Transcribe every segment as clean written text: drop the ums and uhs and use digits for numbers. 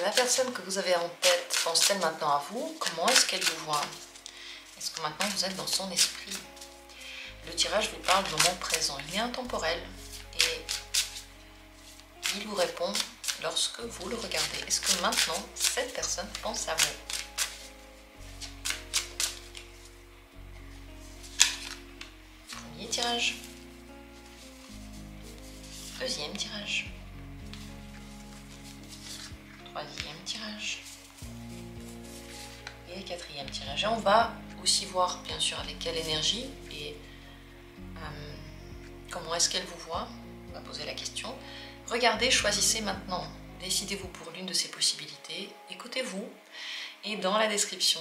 la personne que vous avez en tête pense-t-elle maintenant à vous? Comment est-ce qu'elle vous voit? Est-ce que maintenant vous êtes dans son esprit? Le tirage vous parle du moment présent, il est intemporel et il vous répond lorsque vous le regardez. Est-ce que maintenant cette personne pense à vous? Premier tirage. Deuxième tirage. Troisième tirage. Et quatrième tirage. Et on va aussi voir bien sûr avec quelle énergie et comment est-ce qu'elle vous voit. On va poser la question. Regardez, choisissez maintenant. Décidez-vous pour l'une de ces possibilités. Écoutez-vous. Et dans la description,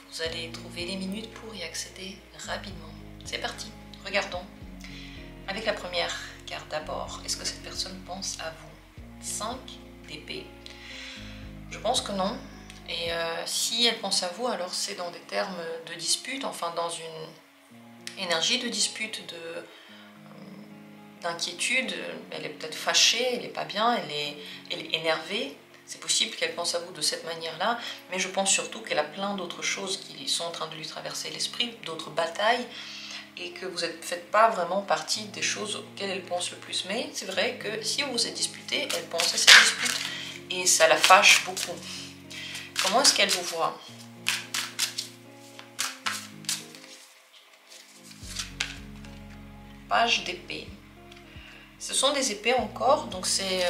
vous allez trouver les minutes pour y accéder rapidement. C'est parti. Regardons. Avec la première carte d'abord, est-ce que cette personne pense à vous? 5 d'épée. Je pense que non. Et si elle pense à vous, alors c'est dans des termes de dispute, enfin dans une énergie de dispute, d'inquiétude. Elle est peut-être fâchée, elle n'est pas bien, elle est énervée. C'est possible qu'elle pense à vous de cette manière-là, mais je pense surtout qu'elle a plein d'autres choses qui sont en train de lui traverser l'esprit, d'autres batailles, et que vous ne faites pas vraiment partie des choses auxquelles elle pense le plus. Mais c'est vrai que si vous vous êtes disputé, elle pense à cette dispute, et ça la fâche beaucoup. Comment est-ce qu'elle vous voit? Page d'épée. Ce sont des épées encore, donc c'est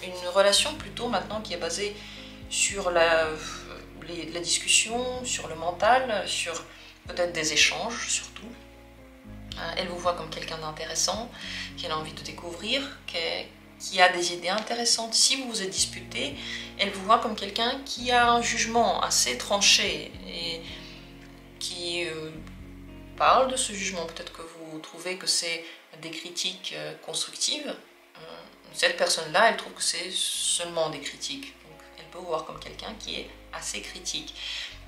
une relation plutôt maintenant qui est basée sur la discussion, sur le mental, sur peut-être des échanges surtout. Elle vous voit comme quelqu'un d'intéressant, qu'elle a envie de découvrir, qui a des idées intéressantes. Si vous vous êtes disputé, elle vous voit comme quelqu'un qui a un jugement assez tranché et qui parle de ce jugement. Peut-être que vous trouvez que c'est des critiques constructives. Cette personne-là, elle trouve que c'est seulement des critiques. Donc, elle peut vous voir comme quelqu'un qui est assez critique.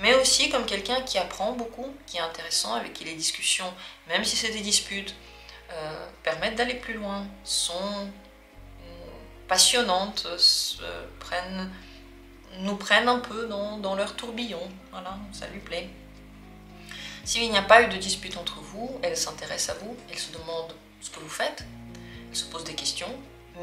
Mais aussi comme quelqu'un qui apprend beaucoup, qui est intéressant, avec qui les discussions, même si c'est des disputes, permettent d'aller plus loin, sont passionnantes, nous prennent un peu dans leur tourbillon. Voilà, ça lui plaît. S'il n'y a pas eu de dispute entre vous, elle s'intéresse à vous, elle se demande ce que vous faites, elle se pose des questions,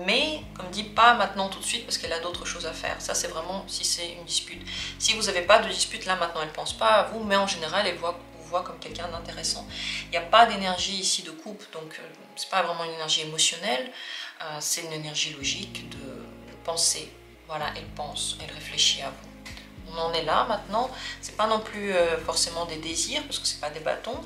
mais comme dit, pas maintenant tout de suite parce qu'elle a d'autres choses à faire. Ça c'est vraiment si c'est une dispute. Si vous n'avez pas de dispute là maintenant, elle ne pense pas à vous, mais en général elle vous voit comme quelqu'un d'intéressant. Il n'y a pas d'énergie ici de couple, donc c'est pas vraiment une énergie émotionnelle, c'est une énergie logique de penser. Voilà, elle pense, elle réfléchit à vous. On en est là maintenant, c'est pas non plus forcément des désirs, parce que c'est pas des bâtons.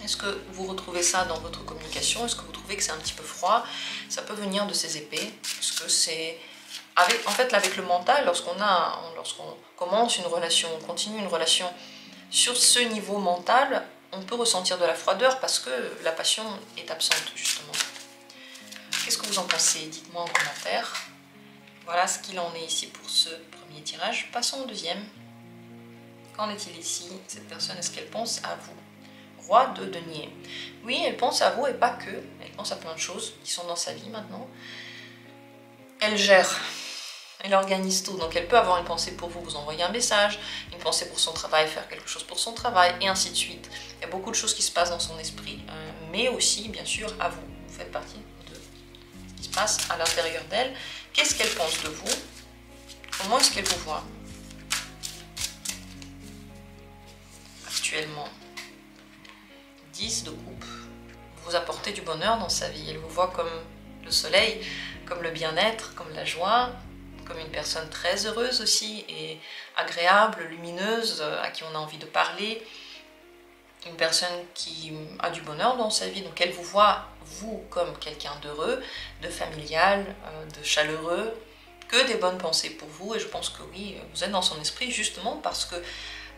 Est-ce que vous retrouvez ça dans votre communication? Est-ce que vous trouvez que c'est un petit peu froid? Ça peut venir de ces épées, parce que c'est... En fait, avec le mental, lorsqu'on commence une relation, on continue une relation sur ce niveau mental, on peut ressentir de la froideur parce que la passion est absente, justement. Qu'est-ce que vous en pensez? Dites-moi en commentaire. Voilà ce qu'il en est ici pour ce premier tirage. Passons au deuxième. Qu'en est-il ici? Cette personne, est-ce qu'elle pense à vous? Roi de denier. Oui, elle pense à vous et pas que. Elle pense à plein de choses qui sont dans sa vie maintenant. Elle gère. Elle organise tout. Donc elle peut avoir une pensée pour vous, vous envoyer un message, une pensée pour son travail, faire quelque chose pour son travail, et ainsi de suite. Il y a beaucoup de choses qui se passent dans son esprit. Mais aussi, bien sûr, à vous. Vous faites partie de ce qui se passe à l'intérieur d'elle. Qu'est-ce qu'elle pense de vous? Comment est-ce qu'elle vous voit actuellement? 10 de coupe. Vous apportez du bonheur dans sa vie. Elle vous voit comme le soleil, comme le bien-être, comme la joie, comme une personne très heureuse aussi et agréable, lumineuse, à qui on a envie de parler. Une personne qui a du bonheur dans sa vie. Donc elle vous voit, vous, comme quelqu'un d'heureux, de familial, de chaleureux, que des bonnes pensées pour vous. Et je pense que oui, vous êtes dans son esprit justement parce que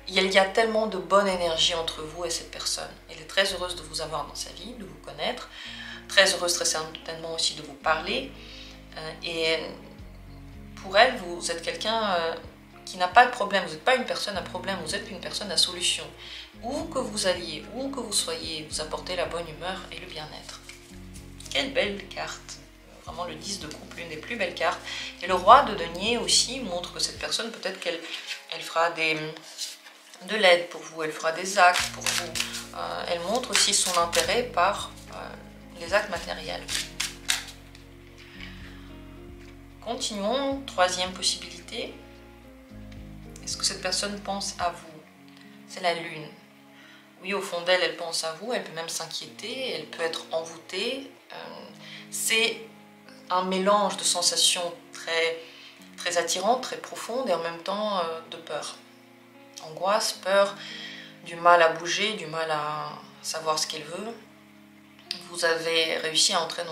il y a tellement de bonne énergie entre vous et cette personne. Elle est très heureuse de vous avoir dans sa vie, de vous connaître. Très heureuse, très certainement aussi de vous parler. Et pour elle, vous êtes quelqu'un qui n'a pas de problème. Vous n'êtes pas une personne à problème, vous êtes une personne à solution. Où que vous alliez, où que vous soyez, vous apportez la bonne humeur et le bien-être. Quelle belle carte. vraiment le 10 de coupe, l'une des plus belles cartes. Et le roi de denier aussi montre que cette personne, peut-être qu'elle fera de l'aide pour vous, elle fera des actes pour vous. Elle montre aussi son intérêt par les actes matériels. Continuons, troisième possibilité. Est-ce que cette personne pense à vous? C'est la lune. Oui, au fond d'elle, elle pense à vous, elle peut même s'inquiéter, elle peut être envoûtée. C'est un mélange de sensations très attirantes, très profondes et en même temps de peur. Angoisse, peur, du mal à bouger, du mal à savoir ce qu'elle veut. Vous avez réussi à entrer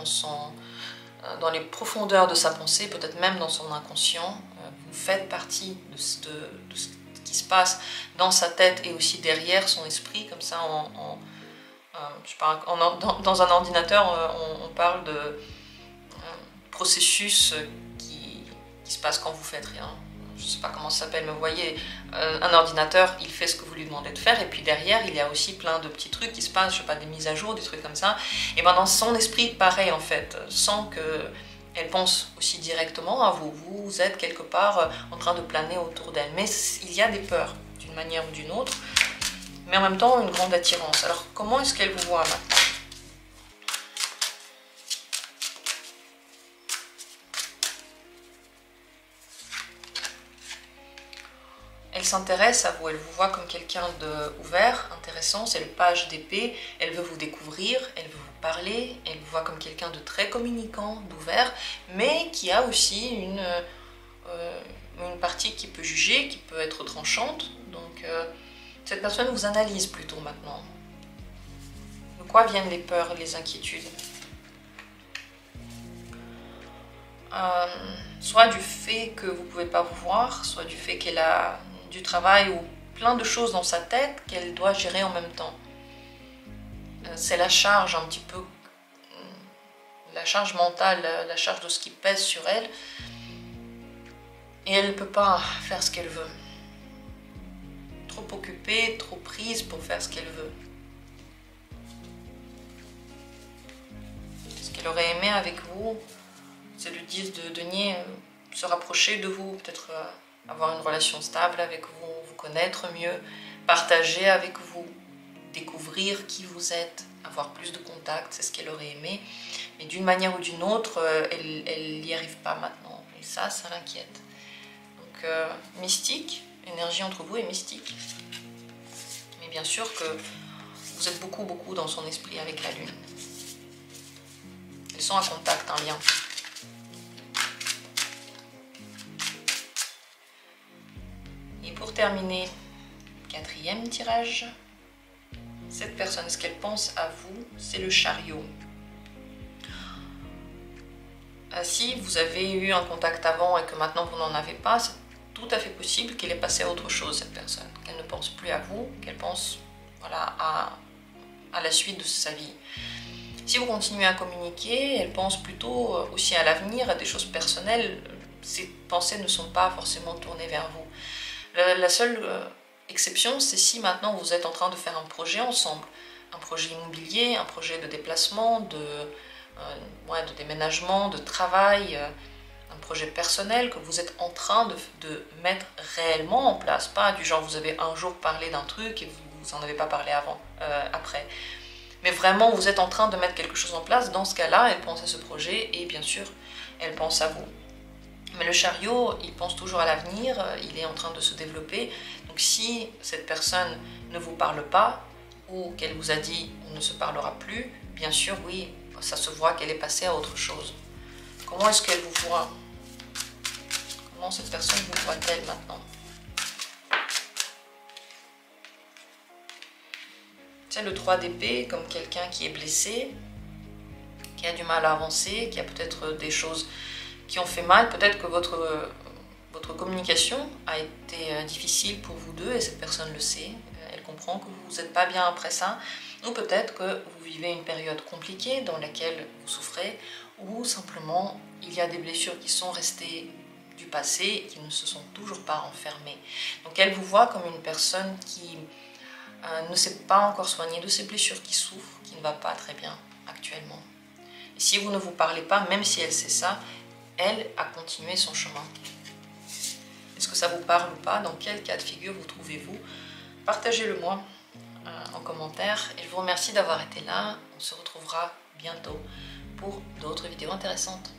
dans les profondeurs de sa pensée, peut-être même dans son inconscient. Vous faites partie de ce qui se passe dans sa tête et aussi derrière son esprit, comme ça, dans un ordinateur, on parle de processus qui se passe quand vous faites rien. Je ne sais pas comment ça s'appelle, mais vous voyez, un ordinateur, il fait ce que vous lui demandez de faire, et puis derrière, il y a aussi plein de petits trucs qui se passent, je sais pas, des mises à jour, des trucs comme ça. Et bien dans son esprit, pareil en fait, sans qu'elle pense aussi directement à vous. Vous êtes quelque part en train de planer autour d'elle. Mais il y a des peurs, d'une manière ou d'une autre, mais en même temps une grande attirance. Alors comment est-ce qu'elle vous voit maintenant ? Elle s'intéresse à vous, elle vous voit comme quelqu'un d'ouvert, intéressant, c'est le page d'épée, elle veut vous découvrir, elle veut vous parler, elle vous voit comme quelqu'un de très communicant, d'ouvert, mais qui a aussi une partie qui peut juger, qui peut être tranchante. Donc cette personne vous analyse plutôt maintenant. De quoi viennent les peurs, les inquiétudes? Soit du fait que vous ne pouvez pas vous voir, soit du fait qu'elle a du travail ou plein de choses dans sa tête qu'elle doit gérer en même temps. C'est la charge un petit peu, la charge mentale, la charge de ce qui pèse sur elle. Et elle ne peut pas faire ce qu'elle veut. Trop occupée, trop prise pour faire ce qu'elle veut. Ce qu'elle aurait aimé avec vous, c'est le 10 de denier, se rapprocher de vous, peut-être avoir une relation stable avec vous, vous connaître mieux, partager avec vous, découvrir qui vous êtes, avoir plus de contacts, c'est ce qu'elle aurait aimé. Mais d'une manière ou d'une autre, elle n'y arrive pas maintenant. Et ça l'inquiète. Donc mystique, l'énergie entre vous est mystique. Mais bien sûr que vous êtes beaucoup dans son esprit avec la lune. Ils sont en contact, en lien. Et pour terminer, quatrième tirage, cette personne, ce qu'elle pense à vous, c'est le chariot. Si vous avez eu un contact avant et que maintenant vous n'en avez pas, c'est tout à fait possible qu'elle ait passé à autre chose, cette personne. Qu'elle ne pense plus à vous, qu'elle pense voilà, à la suite de sa vie. Si vous continuez à communiquer, elle pense plutôt aussi à l'avenir, à des choses personnelles. Ses pensées ne sont pas forcément tournées vers vous. La seule exception, c'est si maintenant vous êtes en train de faire un projet ensemble. Un projet immobilier, un projet de déplacement, de déménagement, de travail, un projet personnel que vous êtes en train de mettre réellement en place. Pas du genre vous avez un jour parlé d'un truc et vous n'en avez pas parlé après. Mais vraiment, vous êtes en train de mettre quelque chose en place. Dans ce cas-là, elle pense à ce projet et bien sûr, elle pense à vous. Mais le chariot, il pense toujours à l'avenir, il est en train de se développer. Donc si cette personne ne vous parle pas ou qu'elle vous a dit on ne se parlera plus, bien sûr, oui, ça se voit qu'elle est passée à autre chose. Comment est-ce qu'elle vous voit? Comment cette personne vous voit-elle maintenant? C'est le 3 d'épée comme quelqu'un qui est blessé, qui a du mal à avancer, qui a peut-être des choses qui ont fait mal. Peut-être que votre communication a été difficile pour vous deux et cette personne le sait. Elle comprend que vous n'êtes pas bien après ça. Ou peut-être que vous vivez une période compliquée dans laquelle vous souffrez ou simplement il y a des blessures qui sont restées du passé et qui ne se sont toujours pas renfermées. Donc elle vous voit comme une personne qui ne s'est pas encore soignée de ses blessures, qui souffre, qui ne va pas très bien actuellement. Et si vous ne vous parlez pas, même si elle sait ça, elle a continué son chemin. Est-ce que ça vous parle ou pas? Dans quel cas de figure vous trouvez-vous? Partagez-le moi en commentaire. Et je vous remercie d'avoir été là. On se retrouvera bientôt pour d'autres vidéos intéressantes.